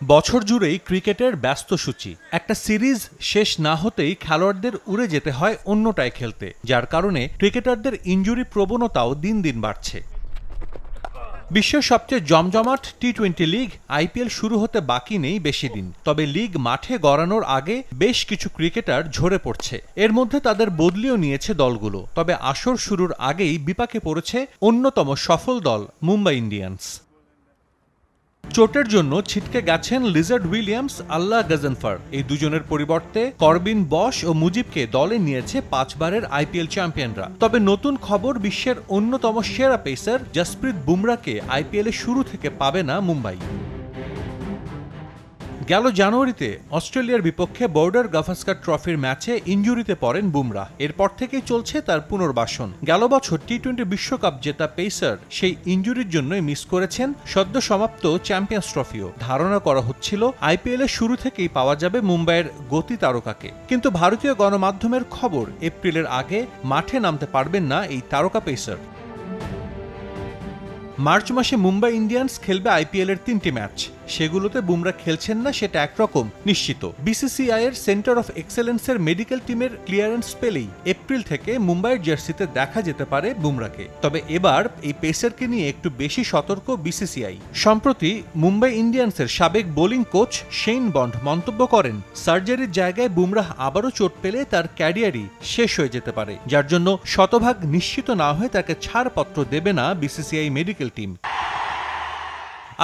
বছর জুড়েই ক্রিকেটের ব্যস্ত সূচি। একটা সিরিজ শেষ না হতেই খেলোয়াড়দের উড়ে যেতে হয় অন্যটায় খেলতে, যার কারণে ক্রিকেটারদের ইনজুরি প্রবণতাও দিন দিন বাড়ছে। বিশ্বের সবচেয়ে জমজমাট টি-20 লিগ আইপিএল শুরু হতে বাকি নেই বেশি দিন। তবে লিগ মাঠে গড়ানোর আগে বেশ কিছু ক্রিকেটার ঝরে পড়ছে। এর মধ্যে তাদের বদলিও নিয়েছে দলগুলো। তবে আসর শুরুর আগেই বিপাকে পড়েছে অন্যতম সফল দল মুম্বাই ইন্ডিয়ান্স। চোটের জন্য ছিটকে গেছেন লিজার্ড উইলিয়ামস, আল্লাহ গজনফর। এই দুজনের পরিবর্তে করবিন বশ ও মুজিবকে দলে নিয়েছে 5 বারের আইপিএল চ্যাম্পিয়নরা। তবে নতুন খবর, বিশ্বের অন্যতম সেরা পেসার জসপ্রীত বুমরাকে আইপিএলের শুরু থেকে পাবে না মুম্বাই। গেল জানুয়ারিতে অস্ট্রেলিয়ার বিপক্ষে বর্ডার গাভাস্কার ট্রফির ম্যাচে ইনজুরিতে পড়েন বুমরা। এরপর থেকেই চলছে তার পুনর্বাসন। গেল বছর টি-20 বিশ্বকাপ জেতা পেসার সেই ইনজুরির জন্যই মিস করেছেন সদ্য সমাপ্ত চ্যাম্পিয়ন্স ট্রফিও। ধারণা করা হচ্ছিল আইপিএলের শুরু থেকেই পাওয়া যাবে মুম্বাইয়ের গতি তারকাকে। কিন্তু ভারতীয় গণমাধ্যমের খবর, এপ্রিলের আগে মাঠে নামতে পারবেন না এই তারকা পেসার। মার্চ মাসে মুম্বাই ইন্ডিয়ান্স খেলবে আইপিএলের 3টি ম্যাচ। সেগুলোতে বুমরা খেলছেন না সেটা একরকম নিশ্চিত। বিসিসিআই এর সেন্টার অফ এক্সেলেন্সের মেডিকেল টিমের ক্লিয়ারেন্স পেলেই এপ্রিল থেকে মুম্বাইয়ের জার্সিতে দেখা যেতে পারে বুমরাকে। তবে এবার এই পেসারকে নিয়ে একটু বেশি সতর্ক বিসিসিআই। সম্প্রতি মুম্বাই ইন্ডিয়ান্সের সাবেক বোলিং কোচ শেন বন্ড মন্তব্য করেন, সার্জারির জায়গায় বুমরাহ আবারও চোট পেলে তার ক্যারিয়ারই শেষ হয়ে যেতে পারে, যার জন্য শতভাগ নিশ্চিত না হয়ে তাকে ছাড়পত্র দেবে না বিসিসিআই মেডিকেল টিম।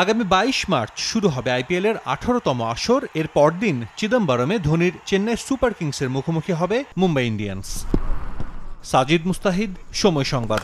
আগামী 22 মার্চ শুরু হবে আইপিএলের 18তম আসর। এর পরদিন চিদম্বরমে ধোনির চেন্নাই সুপার কিংসের মুখোমুখি হবে মুম্বাই ইন্ডিয়ান্স। সাজিদ মুস্তাহিদ, সময় সংবাদ।